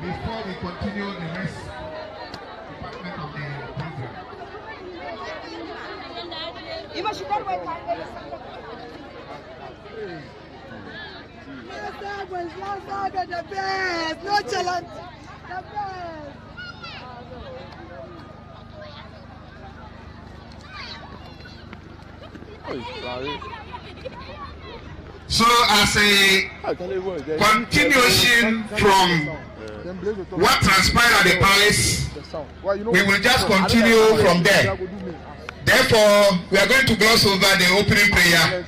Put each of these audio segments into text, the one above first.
Before we continue the next department of the program. The best, no challenge, the best. So as a continuation from what transpired at the palace, we will just continue from there. Therefore, we are going to gloss over the opening prayer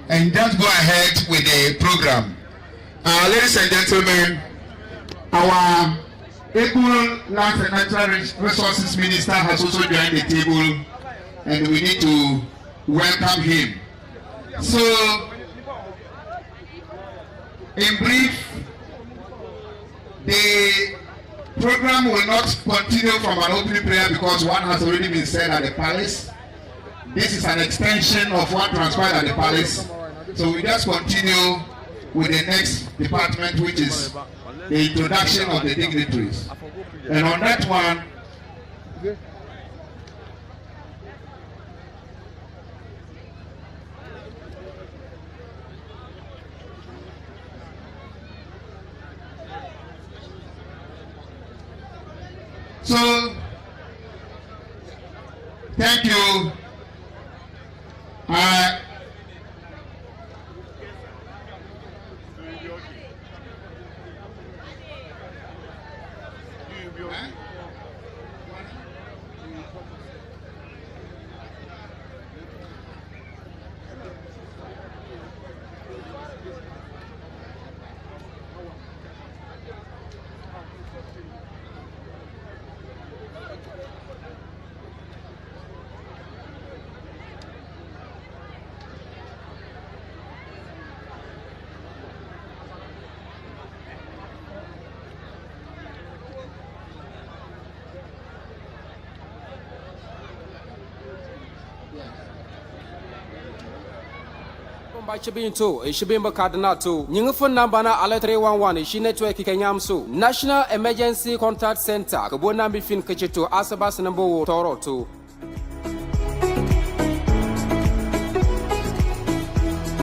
and just go ahead with the program. Ladies and gentlemen, our able Lands and Natural Resources Minister has also joined the table, and we need to welcome him. So, in brief, the program will not continue from an opening prayer because one has already been said at the palace. This is an extension of what transpired at the palace. So we just continue with the next department, which is the introduction of the dignitaries. And on that one, so thank you. By Chabin too, a Shabimba Cardinal too. Yingfun Nambana Ale311, she network Kenyam so. National Emergency Contact Center, Kabuna Bifin Kacheto, Asabas number Toro too.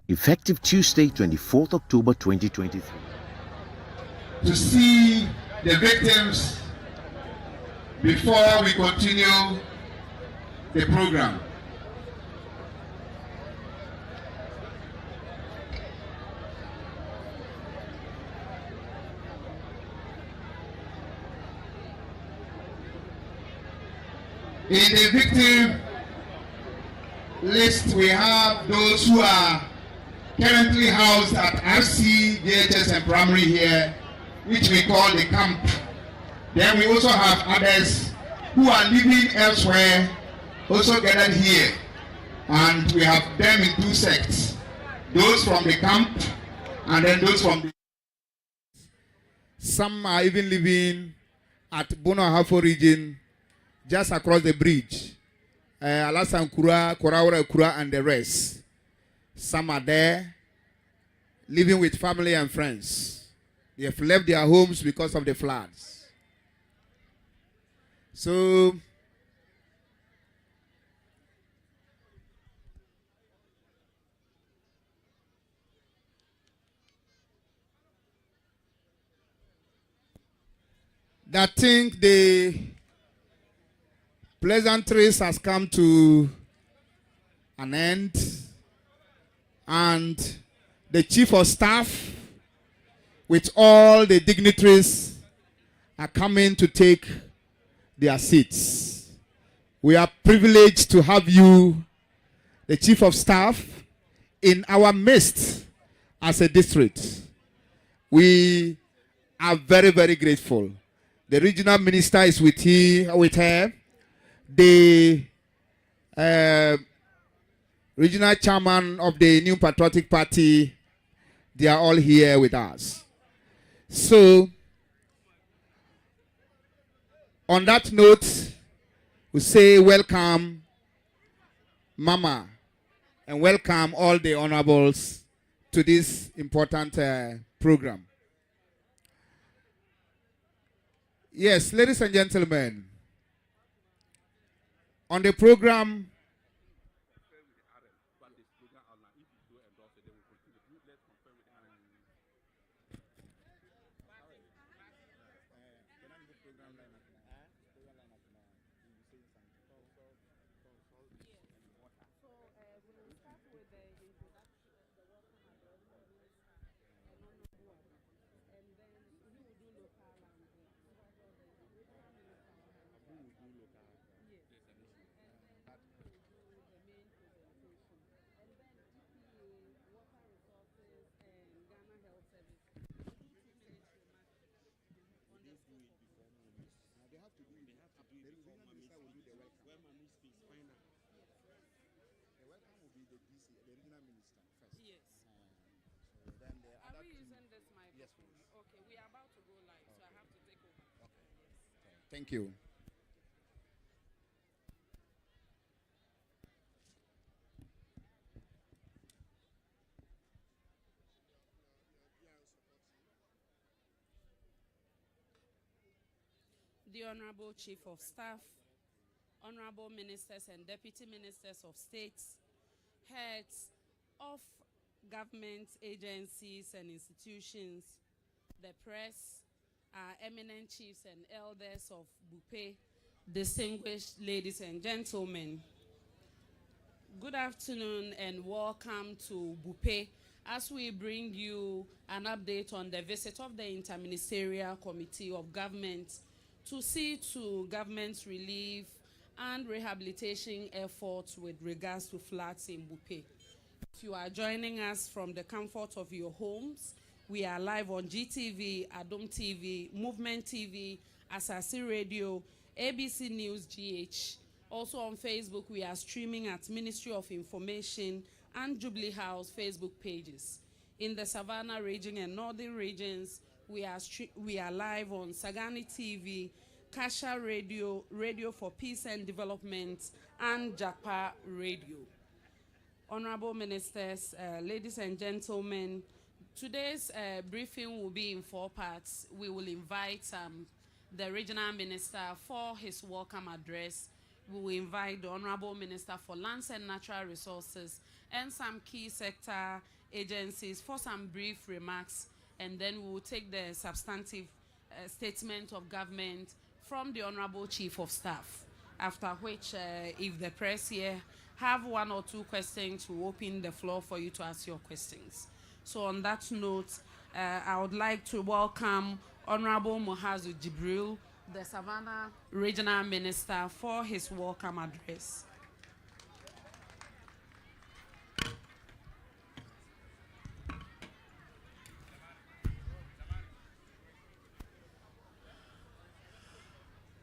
Effective Tuesday, 24th October 2023. To see the victims before we continue the program. In the victim list, we have those who are currently housed at RC, JHS and primary here, which we call the camp. Then we also have others who are living elsewhere, also gathered here. And we have them in two sects. Those from the camp and then those from the... Some are even living at Bono-Ahafo region, just across the bridge. Alasan Kura, Koraura Kura, and the rest. Some are there, living with family and friends. They have left their homes because of the floods. So, I think the pleasantries has come to an end. and the Chief of Staff with all the dignitaries are coming to take their seats. We are privileged to have you, the Chief of Staff, in our midst as a district. We are very, very grateful. The regional minister is with her. The regional chairman of the New Patriotic Party, they are all here with us. So, on that note, we say welcome, Mama, and welcome all the honorables to this important program. Yes, ladies and gentlemen, on the program, thank you. The Honorable Chief of Staff, Honorable Ministers and Deputy Ministers of States, heads of government agencies and institutions, the press, our eminent chiefs and elders of Buipe, distinguished ladies and gentlemen. Good afternoon and welcome to Buipe as we bring you an update on the visit of the Interministerial Committee of Government to see to government relief and rehabilitation efforts with regards to floods in Buipe. If you are joining us from the comfort of your homes, we are live on GTV, Adom TV, Movement TV, Asasi Radio, ABC News GH. Also on Facebook, we are streaming at Ministry of Information and Jubilee House Facebook pages. In the Savannah region and northern regions, we are live on Sagani TV, Kasha Radio, Radio for Peace and Development, and Japa Radio. Honorable Ministers, ladies and gentlemen, today's briefing will be in 4 parts. We will invite the Regional Minister for his welcome address. We will invite the Honorable Minister for Lands and Natural Resources and some key sector agencies for some brief remarks, and then we will take the substantive statement of government from the Honorable Chief of Staff, after which, if the press here have 1 or 2 questions, we'll open the floor for you to ask your questions. So on that note, I would like to welcome Honorable Muhazu Jibril, the Savannah Regional Minister, for his welcome address.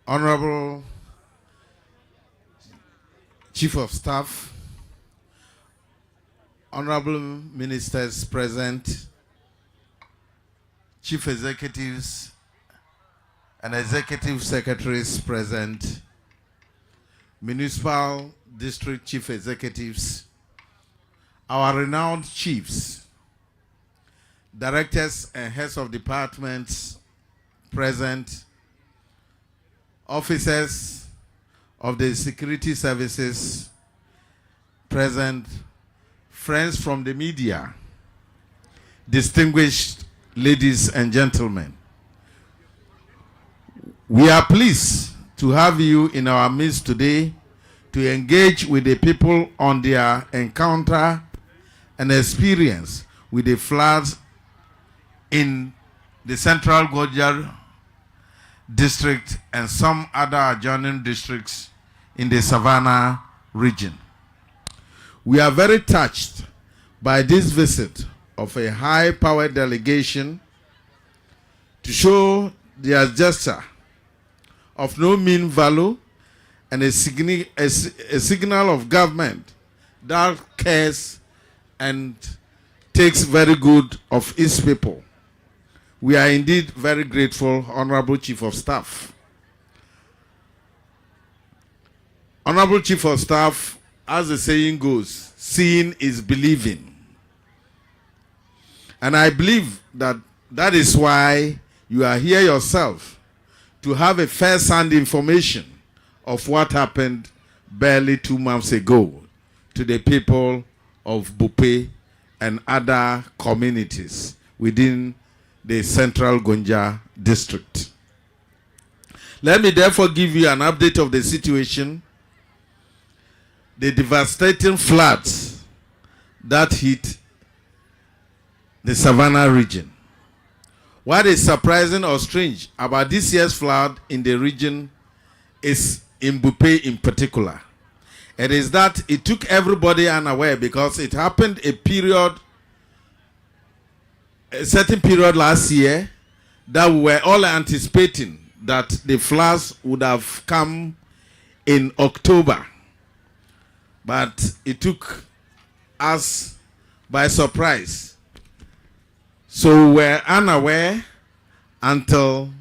Honorable Chief of Staff, Honorable Ministers present, Chief Executives and Executive Secretaries present, Municipal District Chief Executives, our renowned chiefs, directors and heads of departments present, officers of the security services present, friends from the media, distinguished ladies and gentlemen. We are pleased to have you in our midst today to engage with the people on their encounter and experience with the floods in the Central Gonja district and some other adjoining districts in the Savannah region. We are very touched by this visit of a high-powered delegation to show their gesture of no mean value and a signal of government that cares and takes very good of its people. We are indeed very grateful, Honorable Chief of Staff. Honorable Chief of Staff, as the saying goes, seeing is believing. And I believe that that is why you are here yourself, to have a first-hand information of what happened barely 2 months ago to the people of Buipe and other communities within the Central Gonja district. Let me therefore give you an update of the situation, the devastating floods that hit the Savannah region. What is surprising or strange about this year's flood in the region is in Buipe in particular. It is that it took everybody unaware because it happened a certain period last year that we were all anticipating that the floods would have come in October. But it took us by surprise. So we were unaware until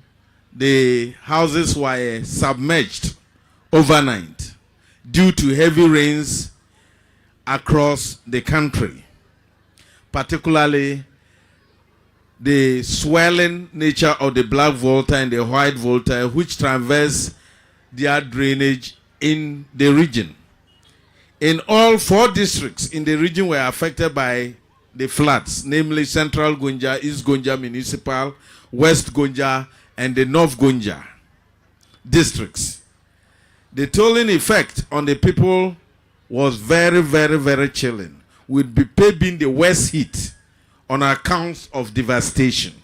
the houses were submerged overnight due to heavy rains across the country, particularly the swelling nature of the black volta and the white volta, which traverse their drainage in the region. In all 4 districts in the region were affected by the floods, namely Central Gonja, East Gonja Municipal, West Gonja, and the North Gonja districts. The tolling effect on the people was very, very, very chilling, with Buipe being the worst hit on account of devastation,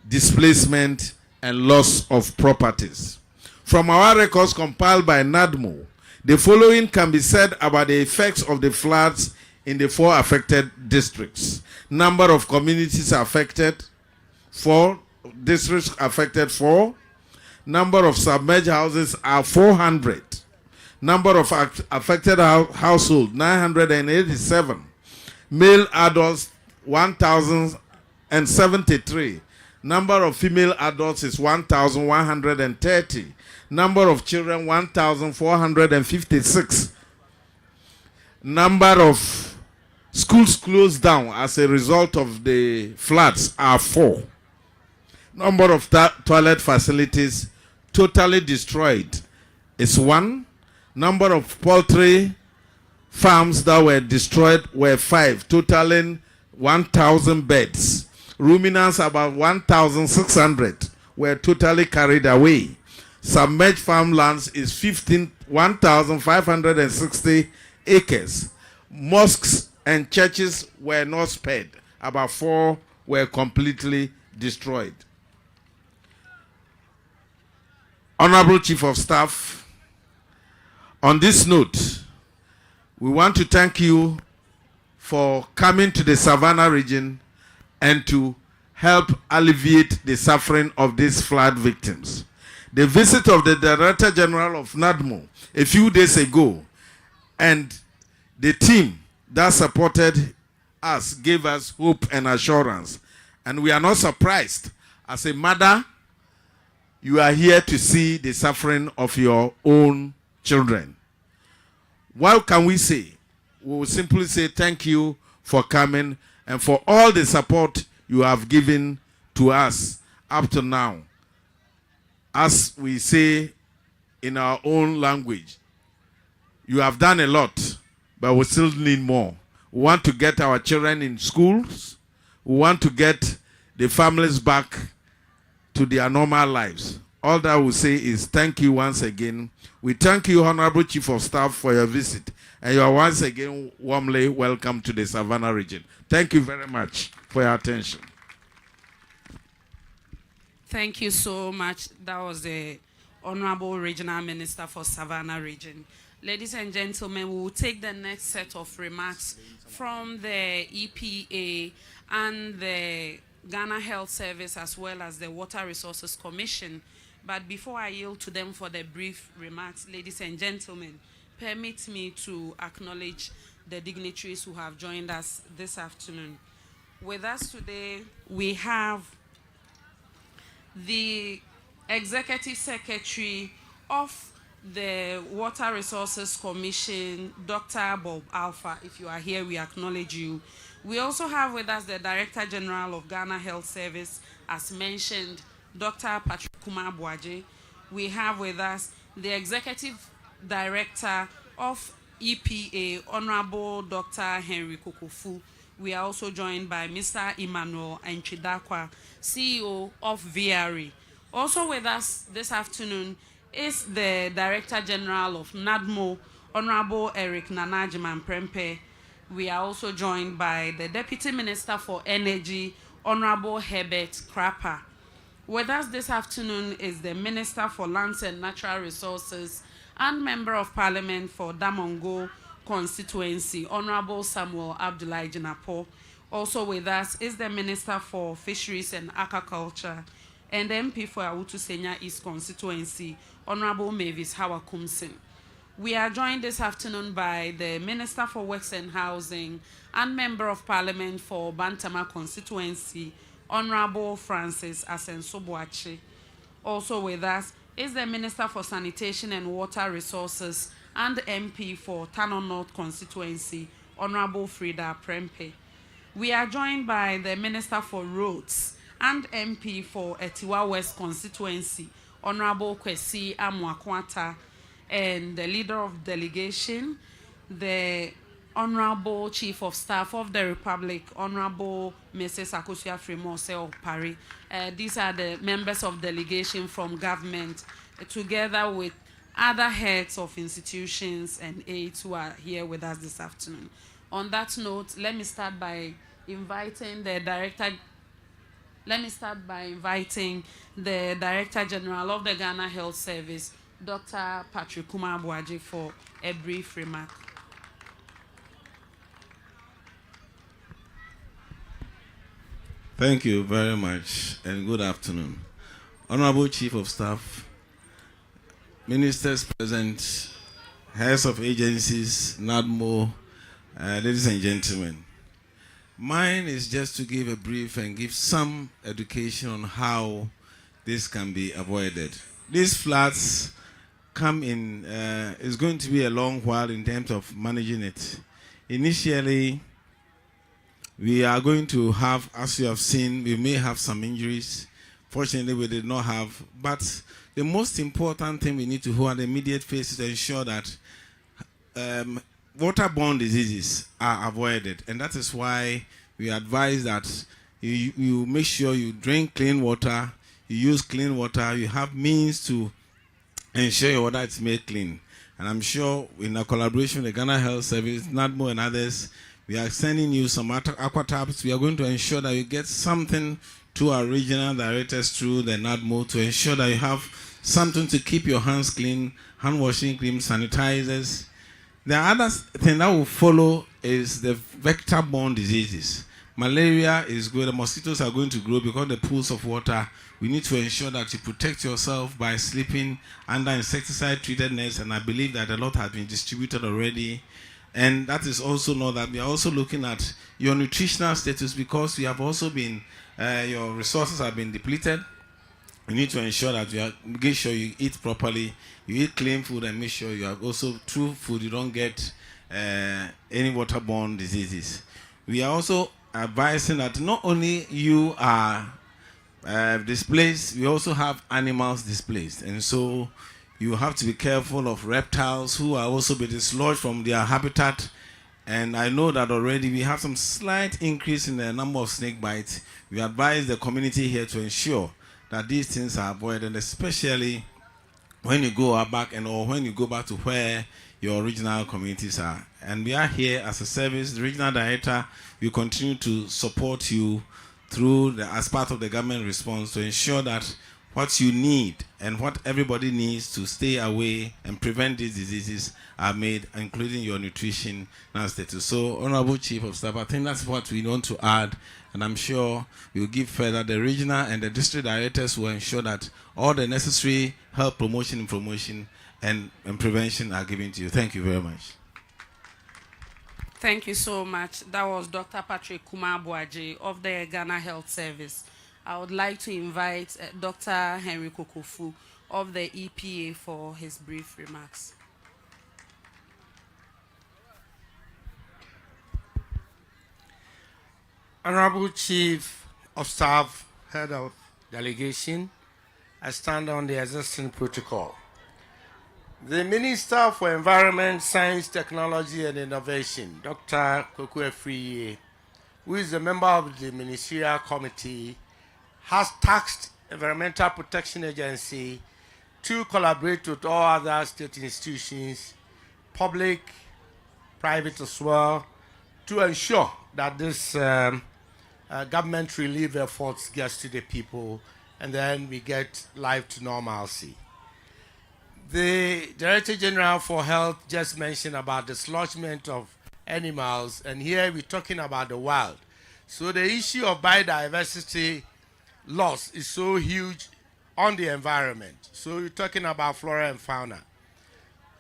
displacement, and loss of properties. From our records compiled by NADMO, the following can be said about the effects of the floods in the 4 affected districts. Number of communities affected, 4. Districts affected, 4. Number of submerged houses are 400. Number of affected households, 987. Male adults, 1,073. Number of female adults is 1,130. Number of children, 1,456. Number of schools closed down as a result of the floods are 4. Number of toilet facilities totally destroyed is 1. Number of poultry farms that were destroyed were 5, totaling 1,000 beds. Ruminants, about 1,600, were totally carried away. Submerged farmlands is 1,560 acres. Mosques and churches were not spared. About 4 were completely destroyed. Honorable Chief of Staff, on this note, we want to thank you for coming to the Savannah region and to help alleviate the suffering of these flood victims. The visit of the Director General of NADMO a few days ago and the team that supported us gave us hope and assurance. And we are not surprised. As a mother, you are here to see the suffering of your own children. What can we say? We will simply say thank you for coming and for all the support you have given to us up to now. As we say in our own language, you have done a lot, but we still need more. We want to get our children in schools. We want to get the families back to their normal lives. All that we say is thank you once again. We thank you, Honorable Chief of Staff, for your visit. And you are once again warmly welcome to the Savannah region. Thank you very much for your attention. Thank you so much. That was the Honorable Regional Minister for Savannah Region. Ladies and gentlemen, we will take the next set of remarks from the EPA and the Ghana Health Service as well as the Water Resources Commission. But before I yield to them for the brief remarks, ladies and gentlemen, permit me to acknowledge the dignitaries who have joined us this afternoon. With us today, we have the Executive Secretary of the Water Resources Commission, Dr. Bob Alpha. If you are here, we acknowledge you. We also have with us the Director General of Ghana Health Service, as mentioned, Dr. Patrick Kumar-Boaje. We have with us the Executive Director of EPA, Honorable Dr. Henry Kokofu. We are also joined by Mr. Emmanuel Enchidakwa, CEO of VRE. Also with us this afternoon is the Director General of NADMO, Honorable Eric Nanajiman Prempe. We are also joined by the Deputy Minister for Energy, Honorable Herbert Krapper. With us this afternoon is the Minister for Lands and Natural Resources and Member of Parliament for Damongo constituency, Honorable Samuel Abdullahi Jinapo. Also with us is the Minister for Fisheries and Aquaculture and MP for Awutu Senya East constituency, Honorable Mavis Hawakumsin. We are joined this afternoon by the Minister for Works and Housing and Member of Parliament for Bantama constituency, Honorable Francis Asensobuachi. Also with us is the Minister for Sanitation and Water Resources and MP for Tano North constituency, Honorable Frida Prempe. We are joined by the Minister for Roads and MP for Etiwa West constituency, Honorable Kwesi Amwakwata, and the Leader of Delegation, the Honorable Chief of Staff of the Republic, Honorable Mrs. Akosia Fremose of Paris. These are the members of delegation from government, together with other heads of institutions and aides who are here with us this afternoon. On that note, let me start by inviting the Director General of the Ghana Health Service, Dr. Patrick Kumar-Boaje, for a brief remark. Thank you very much and good afternoon. Honorable Chief of Staff, Ministers present, heads of agencies, NADMO, ladies and gentlemen. Mine is just to give a brief and give some education on how this can be avoided. These floods come in, it's going to be a long while in terms of managing it. Initially, we are going to have, as you have seen, we may have some injuries. Fortunately, we did not have. But the most important thing we need to hold on the immediate phase is to ensure that waterborne diseases are avoided. And that is why we advise that you make sure you drink clean water, you use clean water, you have means to ensure your water is made clean. And I'm sure in a collaboration with the Ghana Health Service, NADMO and others, we are sending you some aqua taps. We are going to ensure that you get something to our regional directors through the NADMO to ensure that you have something to keep your hands clean, hand washing cream, sanitizers. The other thing that will follow is the vector-borne diseases. Malaria is good. The mosquitoes are going to grow because the pools of water. We need to ensure that you protect yourself by sleeping under insecticide-treated nets, and I believe that a lot has been distributed already. And that is also know that we are also looking at your nutritional status because we have also been, your resources have been depleted. You need to ensure that you are, make sure you eat properly, you eat clean food, and make sure you have also true food. You don't get any waterborne diseases. We are also advising that not only you are displaced, we also have animals displaced, and so you have to be careful of reptiles who are also being dislodged from their habitat. And I know that already we have some slight increase in the number of snake bites. We advise the community here to ensure that these things are avoided, especially when you go back or when you go back to where your regional communities are. And we are here as a service. The regional director will continue to support you through as part of the government response to ensure that what you need and what everybody needs to stay away and prevent these diseases are made, including your nutrition status. So, Honorable Chief of Staff, I think that's what we want to add, and I'm sure we'll give further. The regional and the district directors will ensure that all the necessary health promotion, promotion, and prevention are given to you. Thank you very much. Thank you so much. That was Dr. Patrick Kumar-Boaji of the Ghana Health Service. I would like to invite Dr. Henry Kokofu of the EPA for his brief remarks. Honorable Chief of Staff, Head of Delegation, I stand on the existing protocol. The Minister for Environment, Science, Technology and Innovation, Dr. Kweku Afriyie, who is a member of the Ministerial Committee, has tasked Environmental Protection Agency to collaborate with all other state institutions, public, private as well, to ensure that this government relief efforts gets to the people, and then we get life to normalcy. The Director General for Health just mentioned about the dislodgement of animals, and here we're talking about the wild. So the issue of biodiversity loss is so huge on the environment. So you're talking about flora and fauna.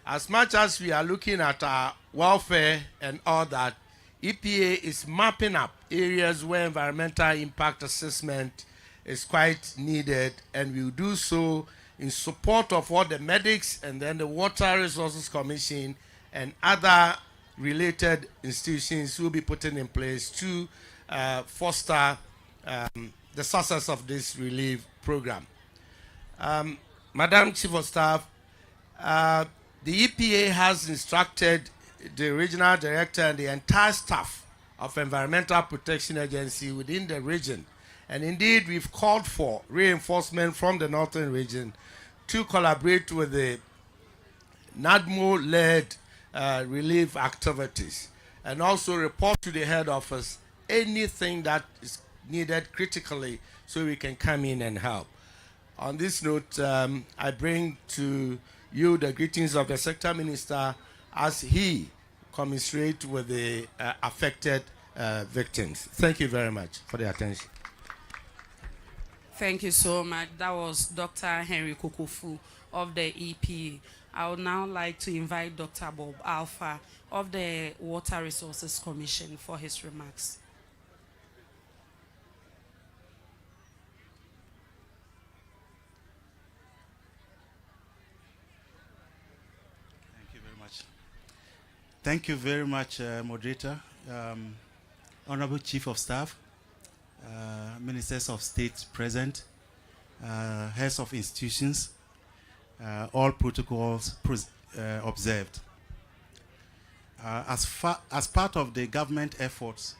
As much as we are looking at our welfare and all that, EPA is mapping up areas where environmental impact assessment is quite needed, and we'll do so in support of what the medics and then the Water Resources Commission and other related institutions will be putting in place to foster the success of this relief program. Madam Chief of Staff, the EPA has instructed the regional director and the entire staff of Environmental Protection Agency within the region, and indeed we've called for reinforcement from the northern region to collaborate with the NADMO-led relief activities, and also report to the head office anything that is needed critically so we can come in and help. On this note, I bring to you the greetings of the Sector Minister as he commiserates with the affected victims. Thank you very much for the attention. Thank you so much. That was Dr. Henry Kokofu of the EPA. I would now like to invite Dr. Bob Alpha of the Water Resources Commission for his remarks. Thank you very much, Moderator, Honorable Chief of Staff, Ministers of State present, heads of institutions, all protocols observed. As part of the government efforts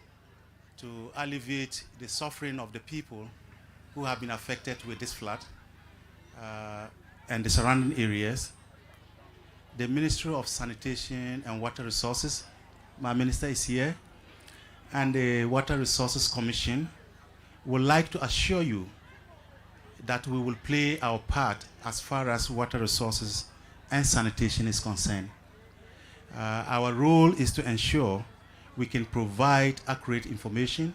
to alleviate the suffering of the people who have been affected with this flood and the surrounding areas, the Ministry of Sanitation and Water Resources, my minister is here, and the Water Resources Commission would like to assure you that we will play our part as far as water resources and sanitation is concerned. Our role is to ensure we can provide accurate information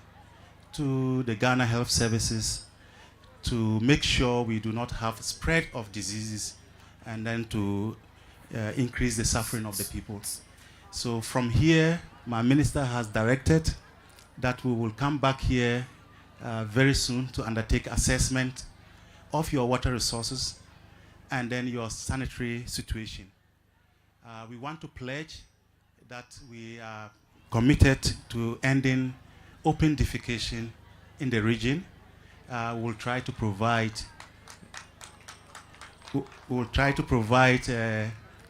to the Ghana Health Services to make sure we do not have spread of diseases and then to increase the suffering of the people. So from here, my minister has directed that we will come back here very soon to undertake assessment of your water resources and then your sanitary situation. We want to pledge that we are committed to ending open defecation in the region. We'll try to provide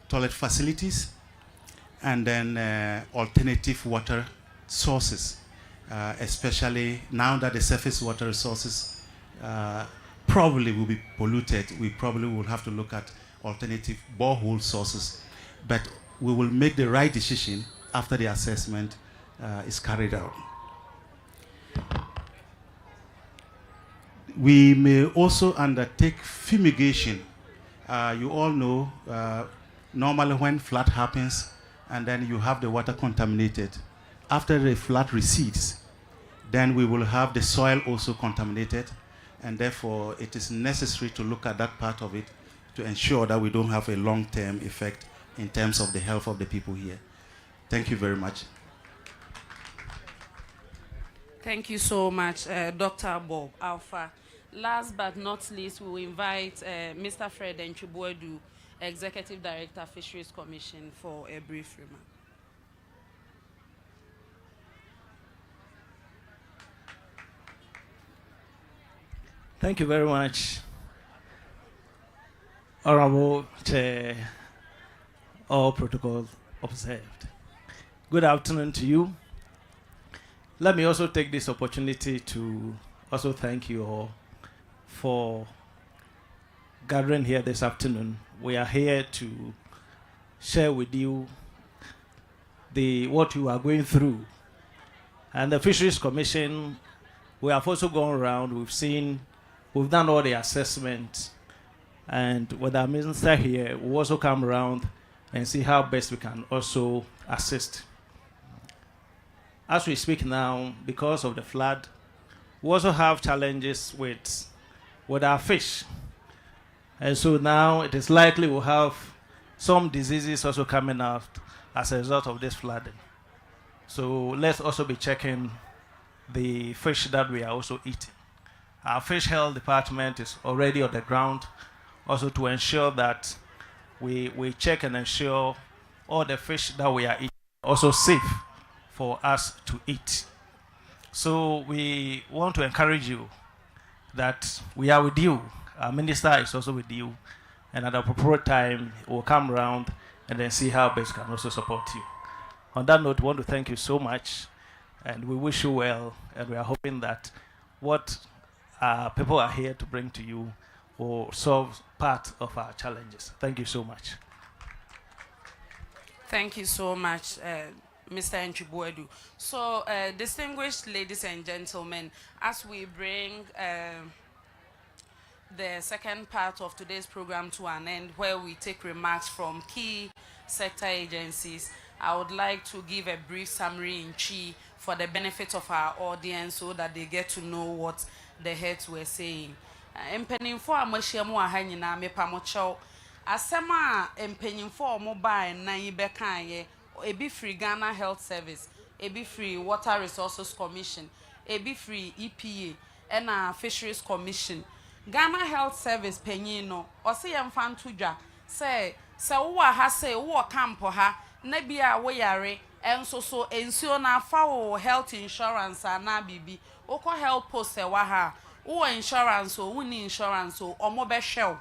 toilet facilities and then alternative water sources, especially now that the surface water resources probably will be polluted. We probably will have to look at alternative borehole sources. But we will make the right decision after the assessment is carried out. We may also undertake fumigation. You all know, normally when flood happens and then you have the water contaminated, after the flood recedes, then we will have the soil also contaminated, and therefore it is necessary to look at that part of it to ensure that we don't have a long-term effect in terms of the health of the people here. Thank you very much. Thank you so much, Dr. Bob Alpha. Last but not least, we will invite Mr. Fred Nchibuedu, Executive Director, Fisheries Commission, for a brief remark. Thank you very much, Honorable Chair, all protocols observed. Good afternoon to you. Let me also take this opportunity to also thank you all for gathering here this afternoon. We are here to share with you what you are going through. And the Fisheries Commission, we have also gone around, we've done all the assessments, and with our minister here, we'll also come around and see how best we can also assist. As we speak now, because of the flood, we also have challenges with our fish. And so now it is likely we'll have some diseases also coming out as a result of this flooding. So let's also be checking the fish that we are also eating. Our fish health department is already on the ground also to ensure that we check and ensure all the fish that we are eating are also safe for us to eat. So we want to encourage you that we are with you. Our minister is also with you. And at the appropriate time, we'll come around and then see how best can also support you. On that note, we want to thank you so much. And we wish you well. And we are hoping that what people are here to bring to you will solve part of our challenges. Thank you so much. Thank you so much, Mr. Nchibuedu. So, distinguished ladies and gentlemen, as we bring the second part of today's program to an end, where we take remarks from key sector agencies, I would like to give a brief summary in Chi for the benefit of our audience so that they get to know what the heads were saying. Empenyinfo amahyiamu aha nyina mepamochew asema empenyinfo mobile na yibekaye ebi free Ghana Health Service, ebi free Water Resources Commission, ebi free EPA and Fisheries Commission. Ghana Health Service penyino ose yemfa ntodwa say wo ha say wo camp ha na bia wo yare enso so ensio na fa wo health insurance na bibi oko health post e wa ha wo insurance o woni insurance o omo be hwew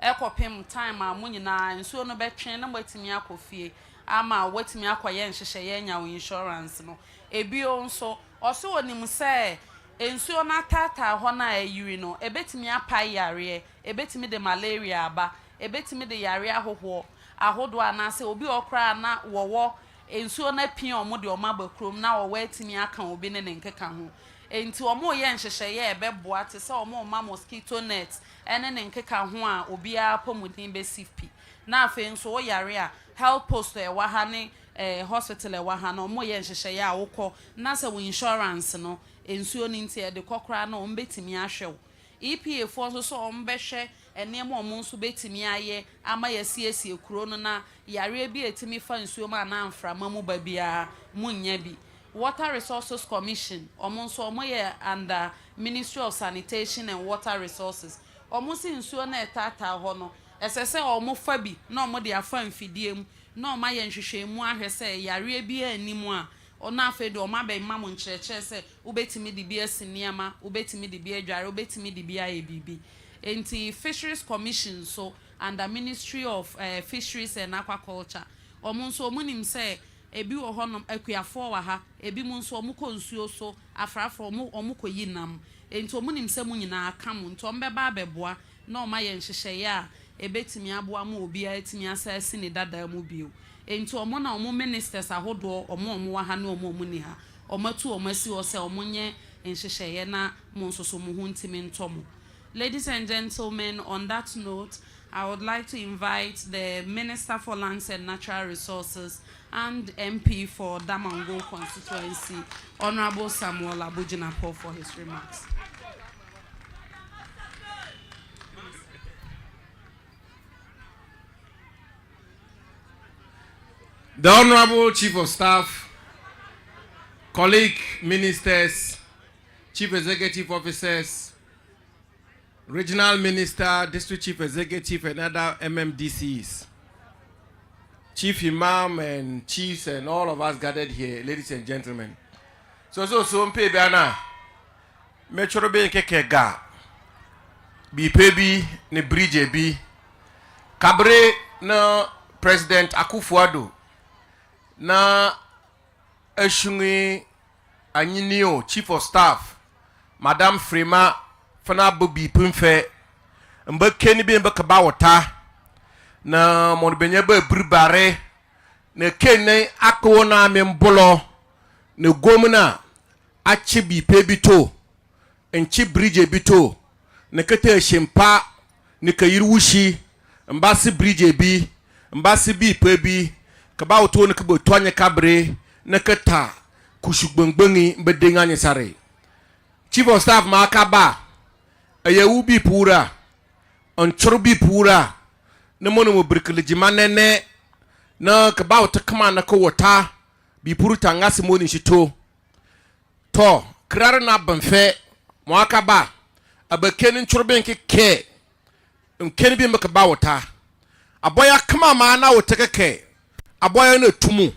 ekopem time a munyina ensio no be twen na matimi akofie ama watimi akoye nhyehyɛ ye nya wo insurance no ebio nso ose onim say ensio na tata ho na ayiri no ebetimi apai yare ebetimi de malaria aba ebetimi de yare ahodo anase obi okra na wowo ensuo na pin omo de omo abakrom na wo watimi aka obi ne nkeka ho enti omo ye nhyehyeye ebeboa te se omo ma mosquito net ene ne nkeka ho a obi a pomudin be sifpi na afi nso wo yare a health post e wa ha ne hospital e wa ha na omo ye nhyehyeye a wokọ na se wo insurance no ensuo ni nti e de kokra na omo betimi ahwew EPA fo nso so omo behwe enemo omo nso betimi aye ama yesiesie kuro no na yare bi etimi fa nsuo ma na amframa mu ba bia munya bi. Water Resources Commission omo nso omo ye under Ministry of Sanitation and Water Resources omo si nsuo na etata ho no esese omo fa bi na omo de afa mfidie mu na omo ye nhwehwemu ahwe se yare bi animu a ona afa de omo abe ma mo nkyerɛkyerɛ se ubetimi de bi asiniama ubetimi de bi adware ubetimi de bi ayebibi. Enti Fisheries Commission so under Ministry of Fisheries and Aquaculture omo nso omo nim se ebi wo honom akuafo wa ha ebi mu nso omo kɔ nsuo so afrafo omo kɔ yinam enti omo nim se mu nyina aka mu nto omo beba abeboa na omo aye nhyehyeye a ebetimi aboa mu obi a etimi asase ne dada mu bio enti omo na omo ministers ahodo omo wa ha na omo ni ha omatu omasi o se omonye enhyehyeye na monsoso mu huntimi ntomo. Ladies and gentlemen, on that note, I would like to invite the Minister for Lands and Natural Resources and MP for Damango constituency, Honorable Samuel Abujinapo, for his remarks. The Honorable Chief of Staff, colleague ministers, Chief Executive Officers, Regional Minister, District Chief Executive, and other MMDCs, Chief Imam and Chiefs and all of us gathered here, ladies and gentlemen. So mpe bana metro be kekega Buipe bi ne bridge bi kabre na President Akufo-Addo na Eshungi Anyinio Chief of Staff Madam Frema fana Buipe mfe mba keni be mba kaba wota na monbenye ba bribare na kenne akwo na membolo ne gomna achi Buipe bito enchi bridge bito ne kete shimpa ne kayirushi mbasi bridge bi mbasi Buipe bi kaba woto ne kabo twanye kabre ne keta kushugbengbeni mbedenga nyesare. Chief of Staff makaba ayewu Buipe pura onchoro Buipe pura ne mono mo brikelijima nene na kaba woto kama na ko wota Buipe pura tangasi moni shito to krare na banfe mwakaba abakeni nchorobe nke nkeni bi mbakaba wota aboya kama maana wotekeke aboya na tumu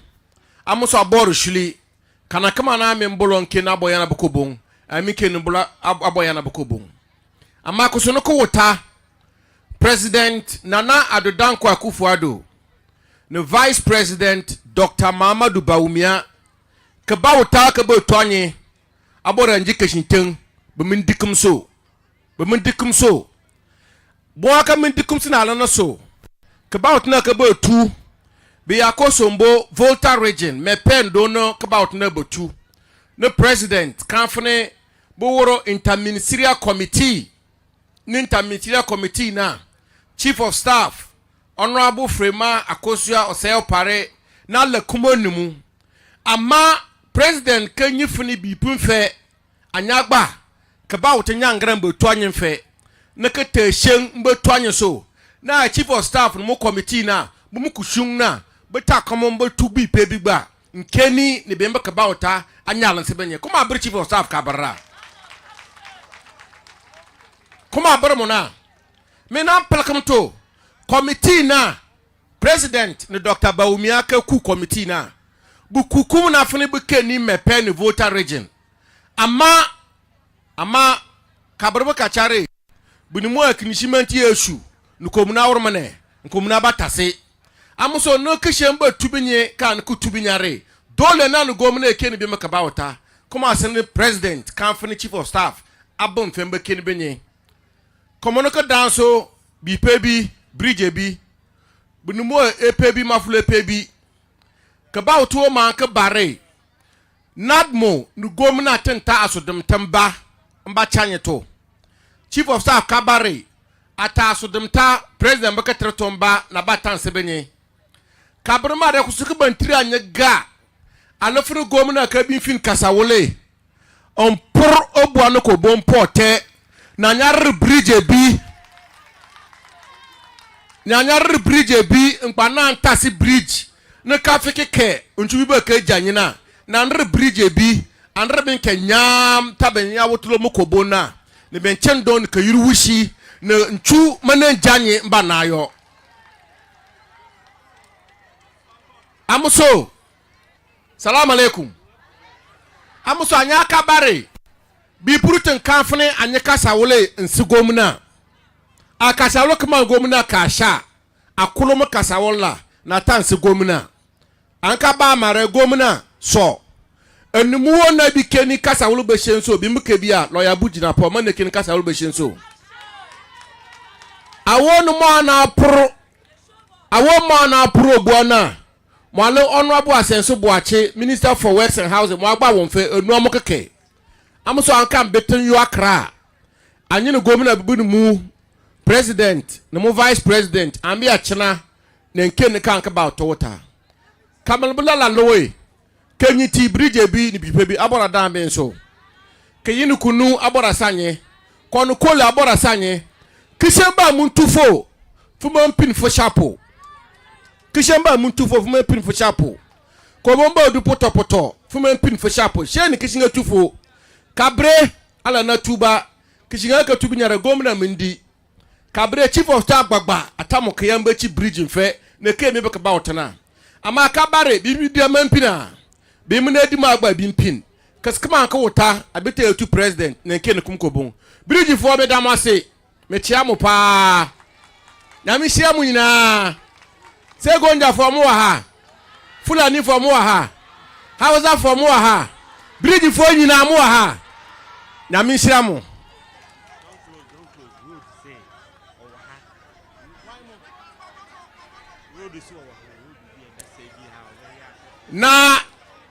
amuso aboru shuli kana kama na membolo nke na aboya na bukobon amike nbula aboya na bukobon ama kusono ko wota President Nana Addo Dankwa Akufo-Addo ne Vice President Dr. Mahamudu Bawumia kaba wota kaba twanyi abora nji kashinten bemindikum so boaka mindikum sina alana so kaba wotna kaba tu be yakosombo Volta region me pendo no kaba wotna botu no president kanfene boworo interministerial committee na Chief of Staff Honorable Frema Akosua Oseo Pare na lakumonum ama President kanyifuni Buipe mfe anyagba kaba wotanya ngram betwanye mfe na kete shen mbetwanye so na Chief of Staff no committee na bumukushun na beta komon betu Buipe bigba nkeni ne bemba kaba wota anyala nsebenye kuma abri Chief of Staff kabara kuma abromona me na plakam to committee na President ne Dr. Bawumia ka ku committee na bukukum na afune bukeni mepe ne Volta region ama kabarba kachare bunimu akinishimenti yesu nukomuna wormane nkomuna batase amuso no kishemba tubinye kan ku tubinyare dole na no gomna ekeni bi makabawota kuma asene President Company Chief of Staff abon fembe keni benye komono ka danso Buipe bi bridge bi bunimu EP bi mafulo EP bi kabawoto man ka bare nadmo nu gomna tenta asodem tamba mba chanyeto Chief of Staff kabare ata asodem ta President baka tretomba na batan sebenye kabrema de kusuka bantiri anya ga anofru gomna ka bi fin kasawole on por obuano ko bompote na nyar bridge bi nkwana antasi bridge ne kafike ke unchubi ba ke janyina na andre bridge bi andre ben ke nyam taben ya wotulo mokobona ne ben chendon ke yiruwushi ne nchu manen janye mba nayo amuso salam alaikum amuso anya kabare bi puruten kanfne anya kasawole nsigomna akasawole kuma gomna kasha akulum kasawola na tansi gomna anka ba mare gomna so enumuwo na bi keni kasawole be shenso bi muke bia lawyer Bujinapo man keni kasawole be shenso awon mo na pro awon mo na pro buona mo alo honorable Asenso Boache Minister for Works and Housing mo agba won fe enu mo keke amso anka beton yu akra anyi no gomina bibu mu president na mo vice president ambi achena na nke ne kan ka ba otota kamal bulala lowe kenyi ti bridge bi ni bipe bi abora dan ben so keyinu kunu abora sanye kono kola abora sanye kishemba muntufo fuma mpin fo chapo kishemba muntufo fuma mpin fo chapo ko bomba du poto fuma mpin fo chapo sheni kishinga tufo kabre ala na tuba kishinga ka tubi nyara gomna mindi kabre chief of staff gbagba atamo kayamba chi bridge mfe ne ke mebe ka ba otana ama kabare bibi dia mampina bi mu na di ma agba bi mpin kaskama ka wota abeta etu president na nke ne kumkobon bridge fo be damase me chia mo pa na mi hia mu nyina se gonja fo mo ha fulani fo mo ha hausa fo mo ha bridge fo nyina mo ha na mi hia mo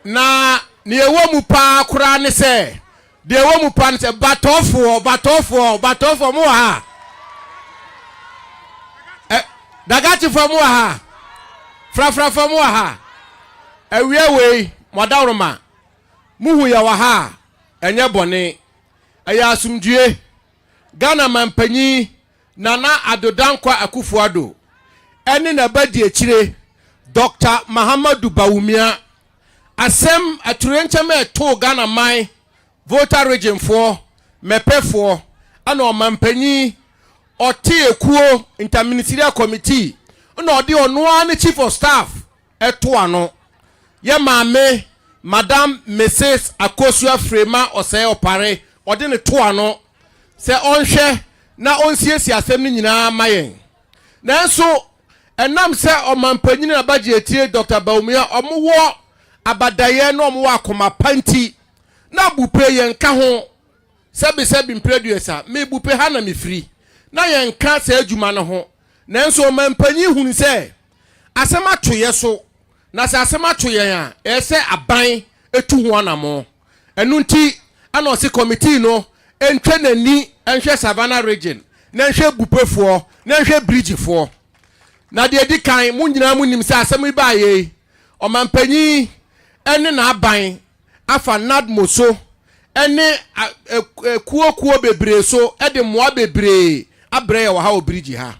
na ni ewo mu pa kura ne se de ewo mu pa ne se batofo mu ha dagati fo mu ha frafra fo mu ha ewiewei modawroma muhu ya wa ha enye bone aya asumdue Ghana mampanyi Nana Adodankwa Akufo-Addo eni na badi echire Dr. Mahamadou Bawumia asem aturencheme to Ghana mai voter region for mepefo ana omampanyi oti ekuo interministerial committee na odi ono ne chief of staff eto ano ye maame Madam Mrs. Akosua Frema Osei Opare odi ne to ano se onhwe na onsiesie asem ni nyina mayen nanso enam se omampanyi na baje etie Dr. Bawumia omuwo abadaye no omuwo akoma panti na bupe yenka ho sebi producer me bupe ha na me free na yenka se adwuma no ho nanso omampanyi hunu se asema toye so na se asema toye a ese aban etu ho anamo enu nti ana o se committee no entwe nani enhwe Savannah region na enhwe bupefo na enhwe bridgefo na de di kan mu nyina mu nim se asem ba ye omampanyi ene na aban afa nadmoso ene kuo bebre so ede moa bebre abre ya wa ha obiriji ha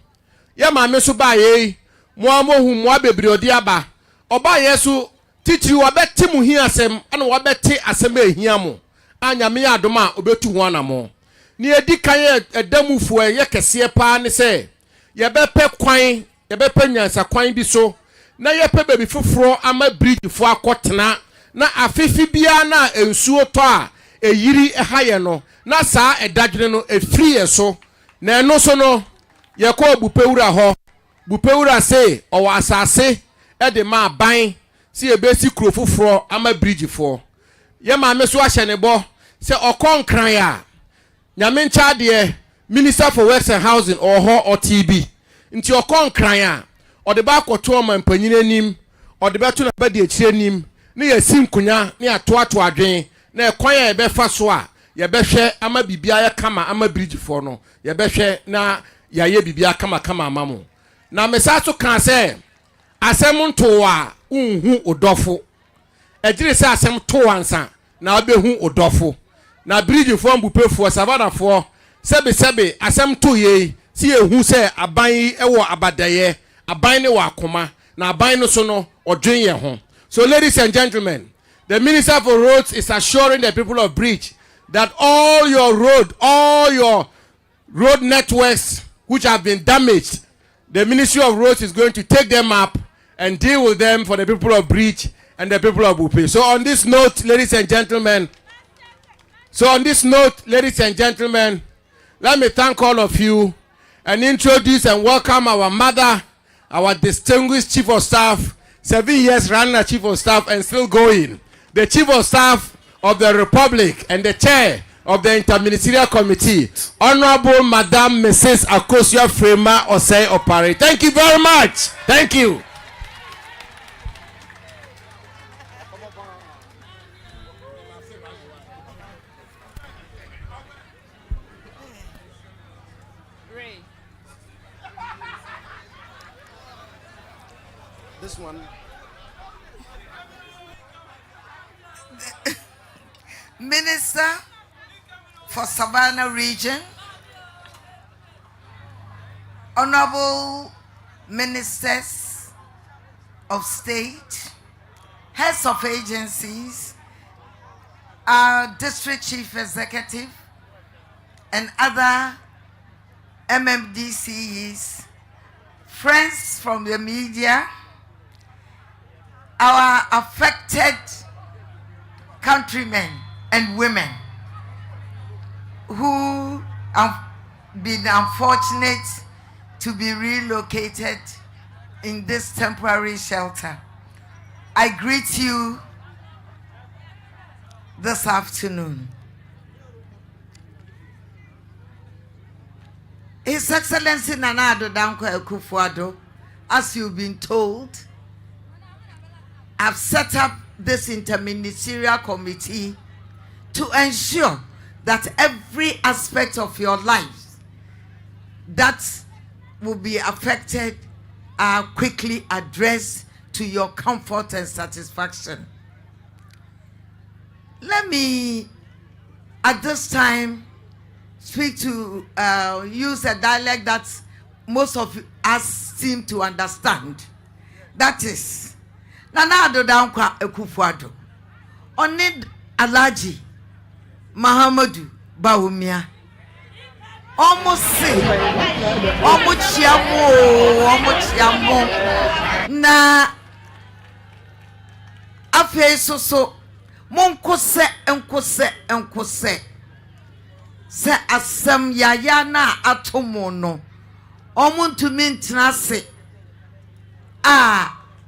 ya ma me so ba ye moa mohu moa bebre odi aba oba ye so titiri wa beti mu hi asem ana wa beti asem ehia mo anya me adoma obetu ho anamo ni edi kan edamufu ye kese pa ne se ye bepe kwan ye bepe nyansa kwan bi so na ye pe baby foforo ama bridge fo akotena na afifi bia na ensuo to a eyiri ehaye no na saa edadwene no efiri eso na eno so no ye ko bupewura ho bupewura se owa asase e de ma ban si ebesi kro foforo ama bridge fo ye ma me so ahye ne bo se okonkran ya nyame ncha de Minister for Works and Housing or TB nti okonkran ya ode ba akoto mampanyin anim ode beto na badi echire nim ne yasim kunya ne atoato adwen na ekwan ya be fa so a ye behwe ama bibia ya kama ama bridge for no ye behwe na ya ye bibia kama amamu na mesaso kan se asem nto a unhu odofo ejire se asem to ansa na obehu odofo na bridge for mbupefo Savannah for sebe asem to ye si ehu se aban ewo abadaye aban ne wa akoma na aban no so no odwen ye ho. So ladies and gentlemen, the Minister for Roads is assuring the people of Bridge that all your road networks which have been damaged, the Ministry of Roads is going to take them up and deal with them for the people of Bridge and the people of Buipe. So on this note, ladies and gentlemen, let me thank all of you and introduce and welcome our mother, our distinguished Chief of Staff, 7 years running as Chief of Staff and still going, the Chief of Staff of the Republic and the Chair of the Interministerial Committee, Honorable Madam Mrs. Akosua Frema Osei Opare. Thank you very much. Thank you. This one. Minister for Savannah region, honorable ministers of state, heads of agencies, our district chief executive, and other MMDCs, friends from the media, our affected countrymen and women who have been unfortunate to be relocated in this temporary shelter. I greet you this afternoon. His Excellency Nana Addo Dankwa Akufo-Addo, as you've been told, I've set up this interministerial committee to ensure that every aspect of your life that will be affected are quickly addressed to your comfort and satisfaction. Let me, at this time, speak to use a dialect that most of us seem to understand. That is, Nana Addo Dankwa Akufo-Addo, Onid Alhaji Mahamadu Bawumia, almost say, almost yamo, na afe so, monkose enkose, se asem yaya na atomono, omuntu mintrase,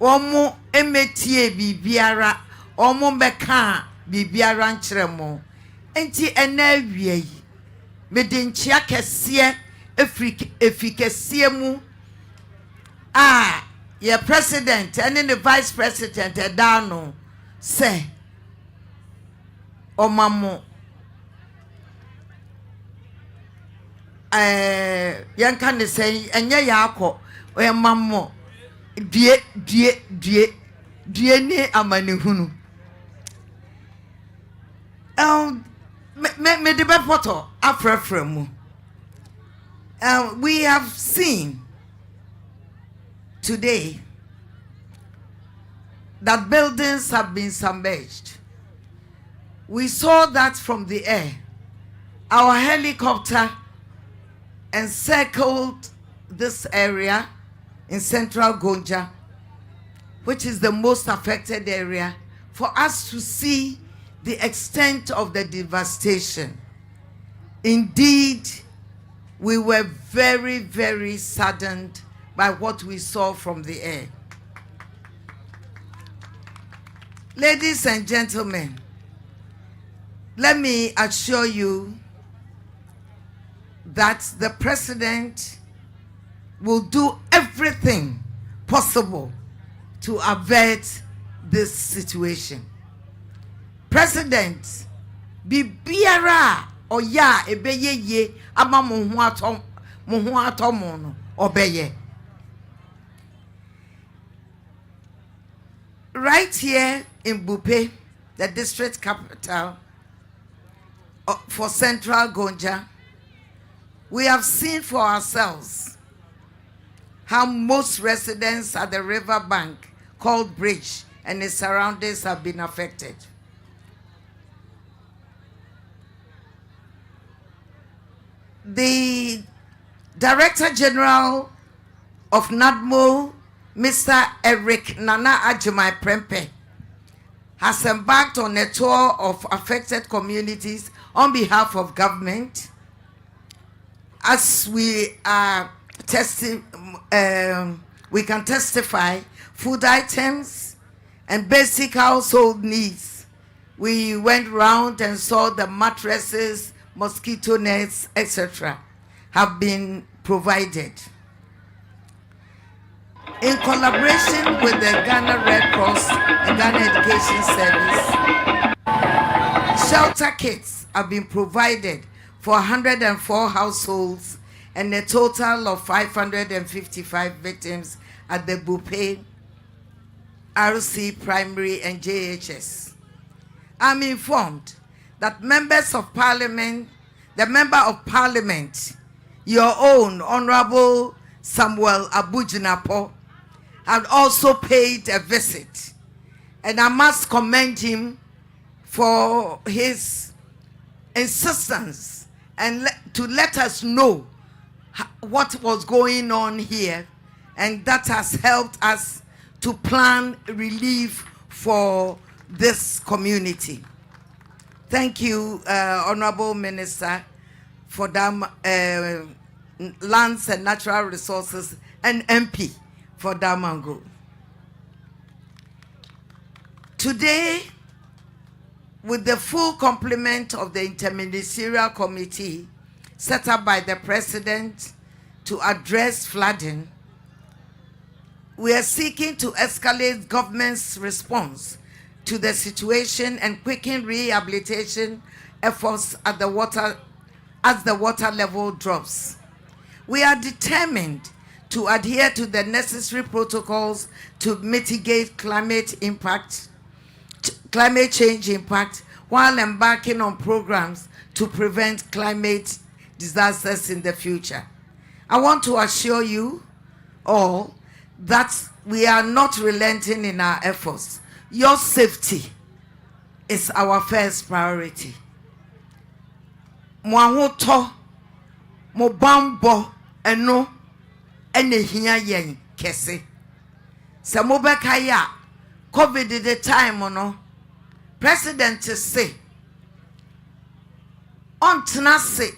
omu emetie bibiara, omu beka bibiara nchiremo. Enti enawie yi medenchia kese efikesie mu ye president and the vice president edano say omamo yanka ne say enye yakọ emamo die ni amanehunu me de photo afrefremu. We have seen today that buildings have been submerged. We saw that from the air. Our helicopter encircled this area in central Gonja, which is the most affected area, for us to see the extent of the devastation. Indeed, we were very, very saddened by what we saw from the air. Ladies and gentlemen, let me assure you that the president will do everything possible to avert this situation. President, bibiara oya ebeye ye ama mo ho atom no obeye. Right here in Buipe, the district capital for central Gonja, we have seen for ourselves how most residents at the river bank called Bridge and its surroundings have been affected. The Director General of NADMO, Mr. Eric Nana Ajimai Prempe, has embarked on a tour of affected communities on behalf of government. As we are we can testify, food items and basic household needs We went round and saw the mattresses, mosquito nets, etc. have been provided. In collaboration with the Ghana Red Cross and Ghana Education Service, shelter kits have been provided for 104 households and a total of 555 victims at the Buipe, RC Primary and JHS. I'm informed that members of parliament, the member of parliament, your own Honorable Samuel Abujinapo, had also paid a visit. And I must commend him for his insistence and to let us know what was going on here. And that has helped us to plan relief for this community. Thank you, Honorable Minister, for that, Lands and Natural Resources, and MP for Damango. Today, with the full complement of the Interministerial Committee set up by the President to address flooding, we are seeking to escalate government's response to the situation and quicken rehabilitation efforts at the water as the water level drops. We are determined to adhere to the necessary protocols to mitigate climate change impact while embarking on programs to prevent climate disasters in the future. I want to assure you all that we are not relenting in our efforts. Your safety is our first priority. Mwahoto, mobambo, eno, enehia yen kese. Se mobekaya, COVID the time ono, President say, on tenase,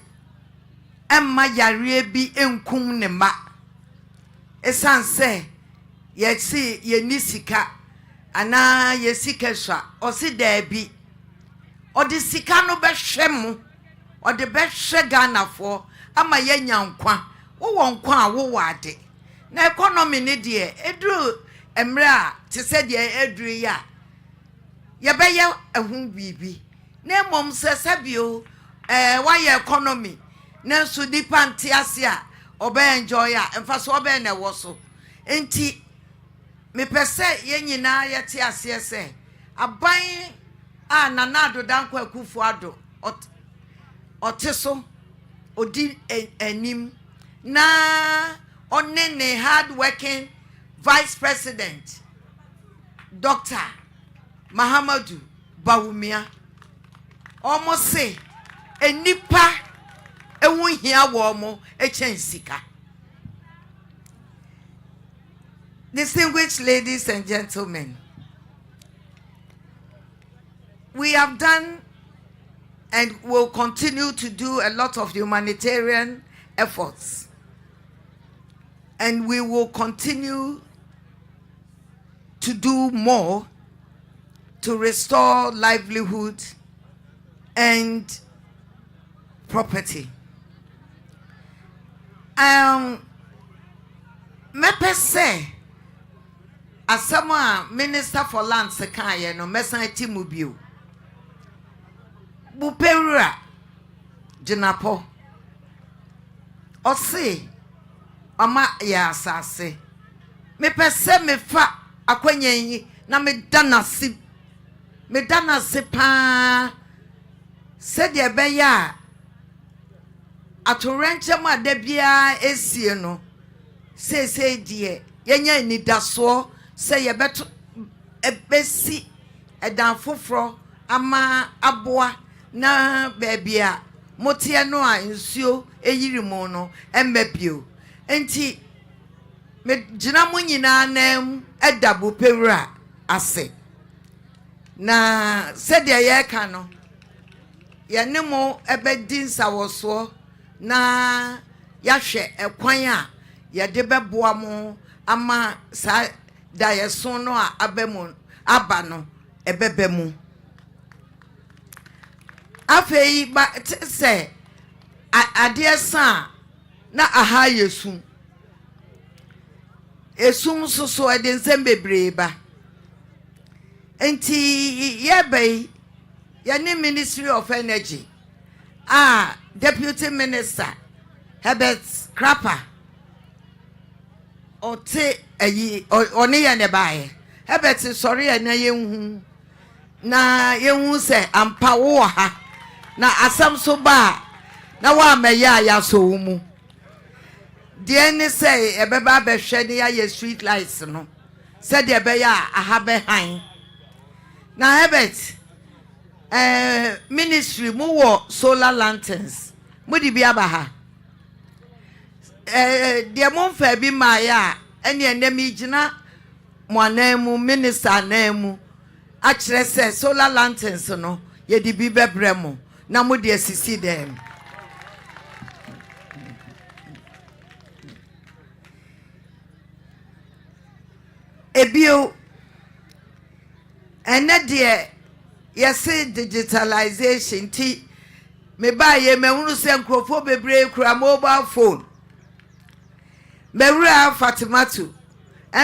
emma yare bi enkum ne ma. Esan say, yetsi ye nisika, ana ye sikesha, osi debi. Odi sika no be hwemu, odi be hwe Ghana for, ama ye nyankwa, wo wonkwa a wo wade. Na economy ne de edru emre a te se de edru ya. Ye be ye ehun bibi. Na mom se sebio why economy na so dipa ntiase a obe enjoy a emfa so obe na woso. Enti me pese ye nyina ye te ase se aban a nanado danko akufu ado oteso odi enim na onene hard working Vice President Dr. Mahamadou Bawumia almost say enipa ewu hia wo mo echensika. Distinguished ladies and gentlemen, we have done and will continue to do a lot of humanitarian efforts. And we will continue to do more to restore livelihood and property. Mepe say, as someone Minister for Land Sekaya no Mesan Timubio. Bupeura Jinapo Ose Ama ya asase me pese me fa akwanyen na me dana si pa se de be ya atorenche ma da bia esie no se die yenya ni daso se ye beto ebesi edan foforo ama aboa na bebia motie no a nsuo eyirimo no embepio enti me gina mo nyina nam edabo pewura ase na sede ye ka no ye ne mo ebedi nsawoso na yahwe ekwan a ye de beboa mo ama sa da ye so no a abemu aba no ebebemu afei ba say ade sa na aha yesum esum so ede nsem bebreba enti yebei yani Ministry of Energy Deputy Minister Herbert Crapper ote ayi oni ya ne bae Herbert sorry na yenhu se ampa wo ha na asam so ba na wa meya ya so mu de ni say ebeba behwe ne ya street lights no said de be ya aha be han na Herbert ministry mu wo solar lanterns mu di bia ba ha de mo fa bi ma ya ene enemi gina mo anemu minister anemu a kire se solar lanterns no ye di bi bebre mo na mo de asisi dem ebio ene de yes digitalization ti me ba ye me hunu se nkrofo bebre kura mobile phone me wura Fatimatu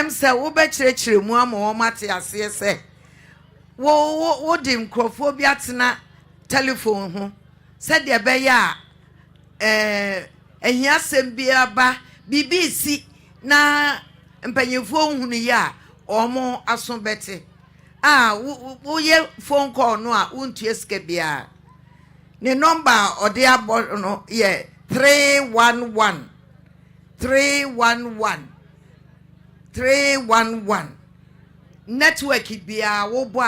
se wo be kirekire mu ama wo mate ase se wo di nkrofo bi atena telephone ho se de be ya ehia sem bi aba BBC na mpanyefo hunu ya omo aso bete wo ye phone call no a untu eske bia ne number ode abo no ye 311 network bia wo bo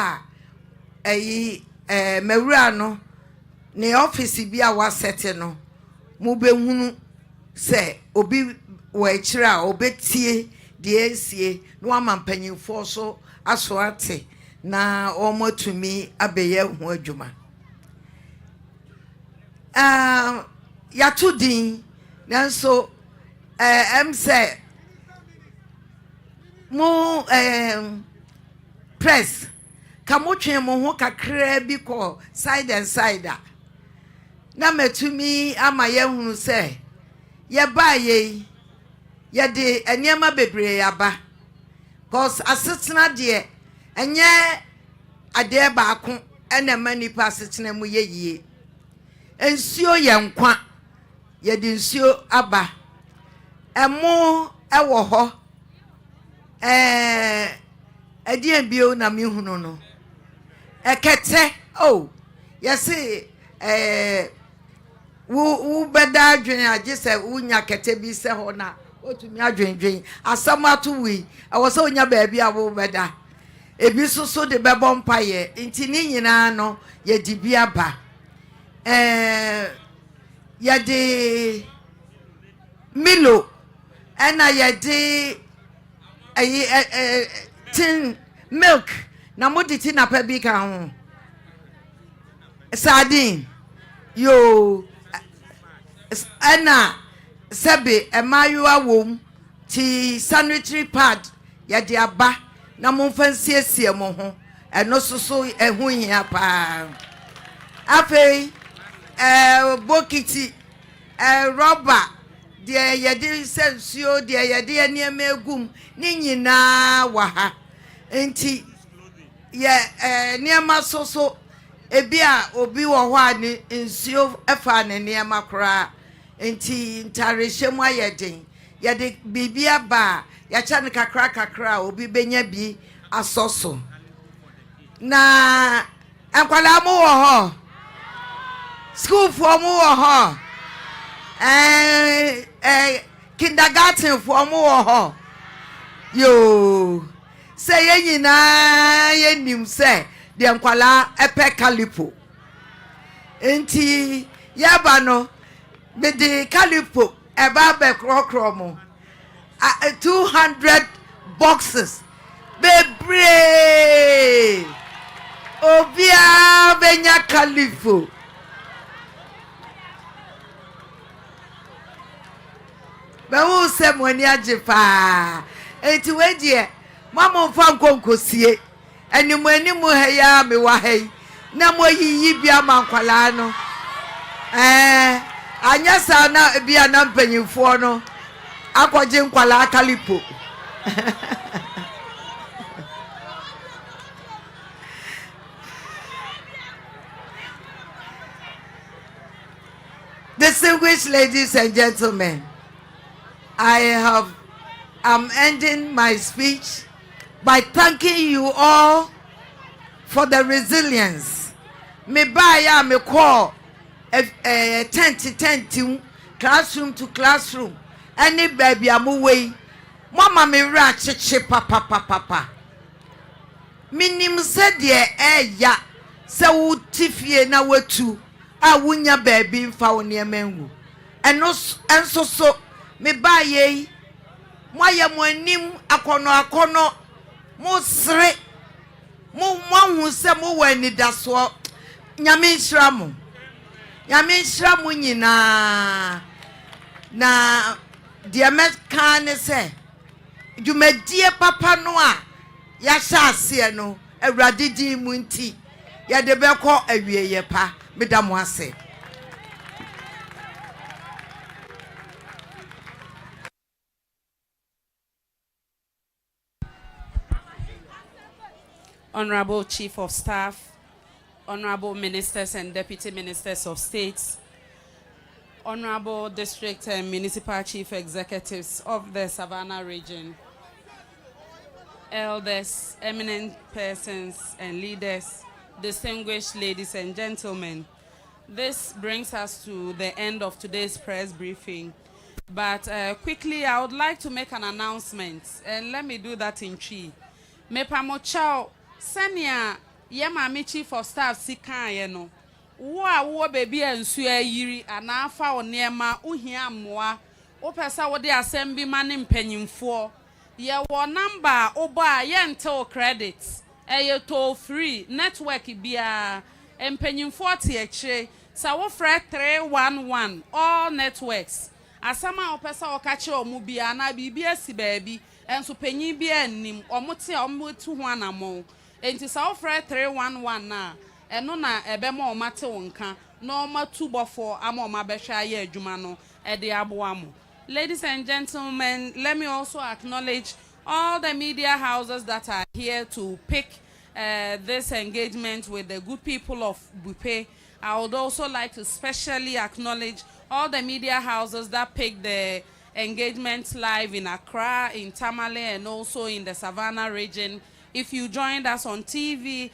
mewura no ne office bia wa set no mu be hunu se obi wo ekira obetie de esie no amampanyefo so aso ate na omotumi abeye hu adwuma ya tudin nanso say mo press kamotwe mo ho kakra bi ko side and side na metumi ama ye hu say ye ba ye de eniema bebre aba cause asetena de enye ade ba ko ena mani pa asetena mu ye ensuo ye nkwa ye de nsuo aba emo ewo ho adien bio na mi hunu no ekete yesi wo beda adwen age se unya kete bi se ho na otumi adwen asamatu wi awose onya ba bia wo beda ebi soso de bebo mpaye nti ni nyina no ye di bia ba ye de milo ena ye de tin milk na moditi na pa bi ka ho sardine yo ena sebe emayua wom ti sanitary pad ye de aba na mo fansiesie mo ho eno soso ehu hia pa afei bokiti rubber de ye de sensuo de ye de eniema egum ni nyina wa ha enti ye niema soso ebia obi wo ho ani nsuo efa ne niema kora enti ntarehwemu ayeden ye de bibia ba ya cha ne kakra obi benya bi asoso na enkwala mu wo ho school for mu wo ho kindergarten for mu wo ho yo say ye nyina ye nim say de enkwala epe kalipo enti yaba no be de kalipo eba be krokro mo 200 boxes bebre obia benya kalipo bawo se moni ajepa enti we die mama mfa nkonkosie animu ha ya me wa hai na mo yiyi bia mankwala no anya sa na bia na mpanyimfo no akwaje nkwala kalipo. Distinguished ladies and gentlemen, I'm ending my speech by thanking you all for the resilience. Me buy me call tent classroom to classroom. Any baby I'm away. Mama me ratchet papa. Minim said ye ya se wo tifie na watu a wunya baby mfa wo ne menwu. Enso so me buy ye moye mo anim akono mo sre mo hu se mo wani daso nyame nhira mo nyina na de meka ne se dwumadie papa no a ya sha ase no awurade din mu nti ya de beko awieye pa medamo ase. Honorable Chief of Staff, Honorable Ministers and Deputy Ministers of States, Honorable District and Municipal Chief Executives of the Savannah region, elders, eminent persons and leaders, distinguished ladies and gentlemen. This brings us to the end of today's press briefing. But quickly, I would like to make an announcement, and let me do that in Chi. Mepamo chao Senia Yamami Chief of Staff Sikan no. Wo baby ensu ayiri anafa onema uhia mmoa opesa wo de assembly man mpanyimfo ye wo number oba ye ntel credit eye toll free network bia mpanyimfo te akire sa wo fra 311 all networks asama opesa okache omu bia na bibia si baabi enso panyin bia nnim omote omotu ho anamo enti sa wo fra 311 na eno na ebema omate wonka no matu bofo ama omabehwa ye adwuma no ede aboamo. Ladies and gentlemen, let me also acknowledge all the media houses that are here to pick this engagement with the good people of Buipe. I would also like to specially acknowledge all the media houses that picked the engagement live in Accra, in Tamale, and also in the Savannah region. If you joined us on TV,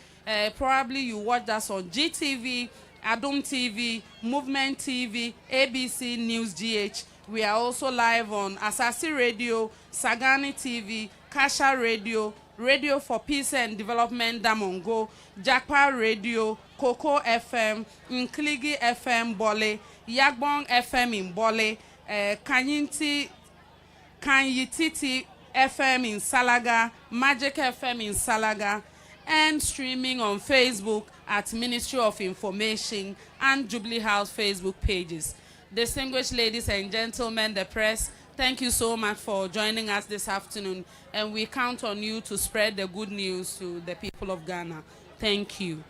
probably you watched us on GTV, Adum TV, Movement TV, ABC News GH. We are also live on Asasi Radio, Sagani TV, Kasha Radio, Radio for Peace and Development Damongo, Jakpa Radio, Coco FM, Nkligi FM Bole, Yagbong FM in Bole, Kanyititi FM in Salaga, Magic FM in Salaga, and streaming on Facebook at Ministry of Information and Jubilee House Facebook pages. Distinguished ladies and gentlemen, the press, thank you so much for joining us this afternoon, and we count on you to spread the good news to the people of Ghana. Thank you.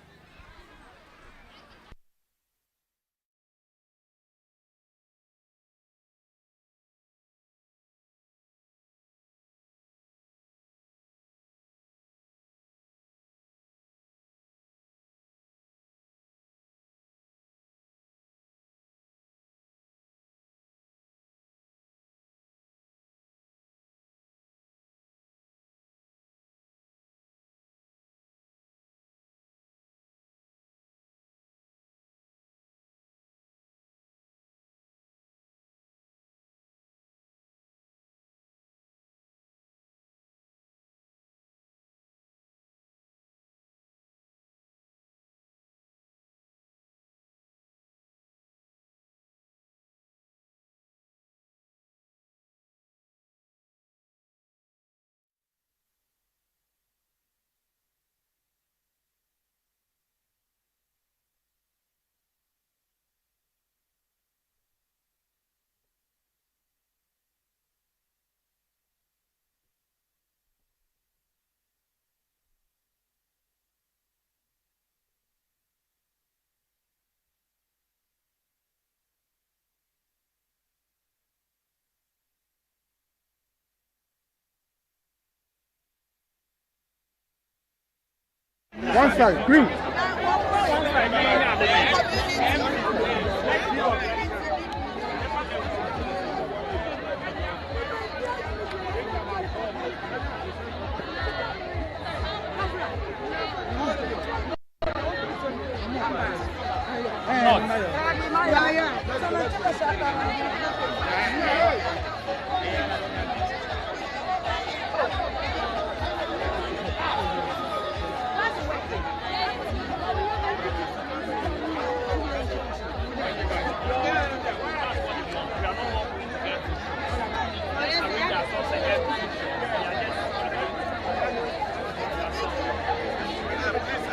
One side, green.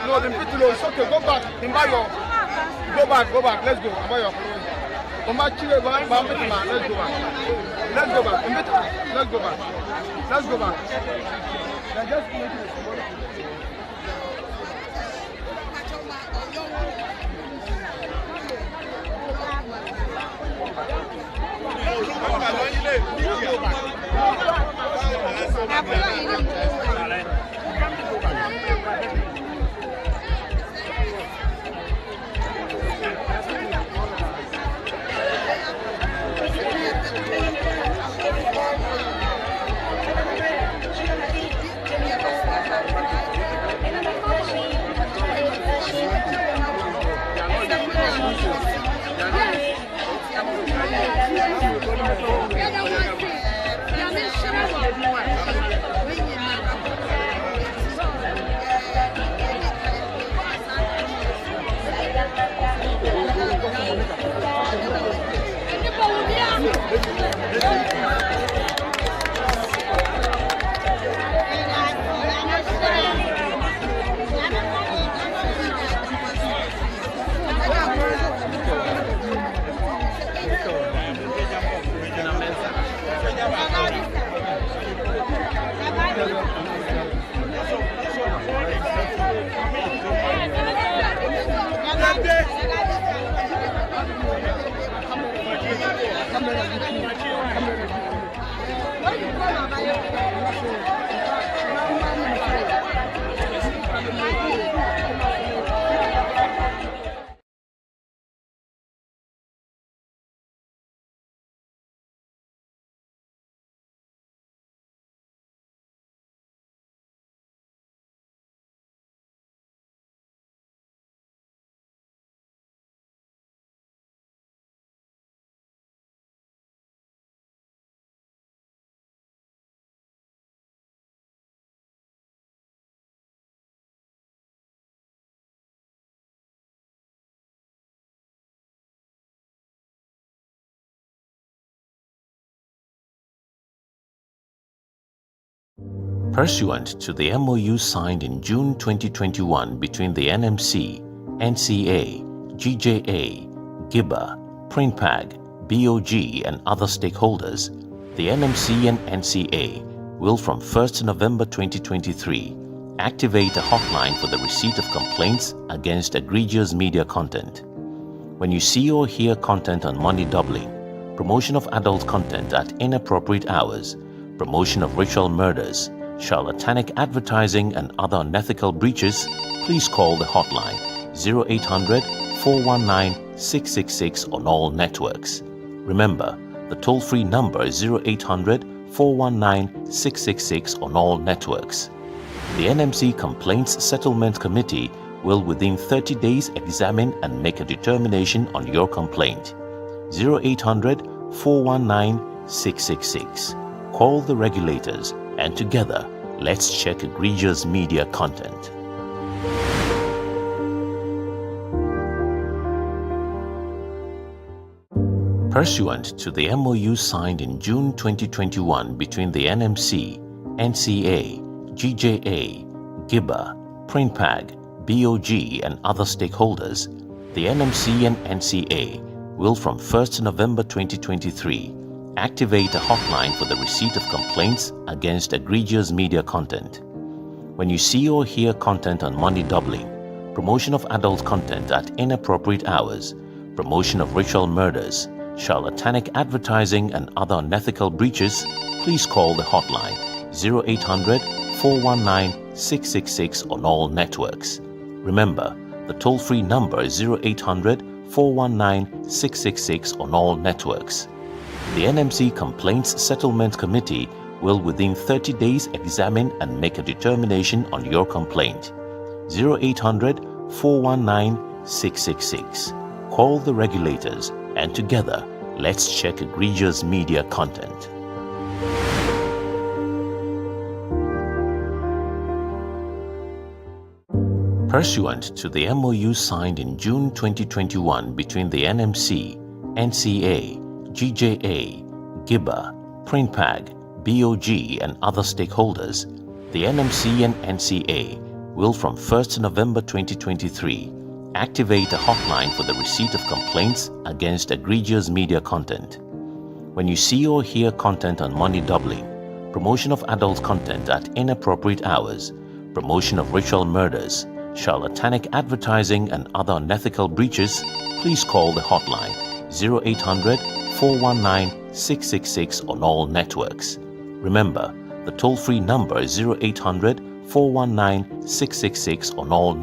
No, the bit low. It's okay. Go back. Imbayo. Go back. Let's go. Imbayo. Let's go back. Let's go back. Let's go back. They're just making it. Pursuant to the MOU signed in June 2021 between the NMC, NCA, GJA, GIBA, PRINPAG, BOG and other stakeholders, the NMC and NCA will from 1st November 2023 activate a hotline for the receipt of complaints against egregious media content. When you see or hear content on money doubling, promotion of adult content at inappropriate hours, promotion of ritual murders, charlatanic advertising and other unethical breaches, please call the hotline 0800-419-666 on all networks. Remember, the toll-free number is 0800-419-666 on all networks. The NMC Complaints Settlement Committee will within 30 days examine and make a determination on your complaint. 0800-419-666. Call the regulators and together, let's check egregious media content. Pursuant to the MOU signed in June 2021 between the NMC, NCA, GJA, GIBA, PRINPAG, BOG and other stakeholders, the NMC and NCA will from 1st November 2023 activate a hotline for the receipt of complaints against egregious media content. When you see or hear content on money doubling, promotion of adult content at inappropriate hours, promotion of ritual murders, charlatanic advertising and other unethical breaches, please call the hotline 0800-419-666 666 on all networks. Remember, the toll-free number is 0800 419 666 on all networks. The NMC Complaints Settlement Committee will within 30 days examine and make a determination on your complaint. 0800 419 666. Call the regulators and together, let's check egregious media content. Pursuant to the MOU signed in June 2021 between the NMC, NCA, GJA, GIBA, PRINPAG, BOG and other stakeholders, the NMC and NCA will from 1st November 2023 activate a hotline for the receipt of complaints against egregious media content. When you see or hear content on money doubling, promotion of adult content at inappropriate hours, promotion of ritual murders, charlatanic advertising and other unethical breaches, please call the hotline 0800 419 666 on all networks. Remember, the toll-free number is 0800 419 666 on all networks.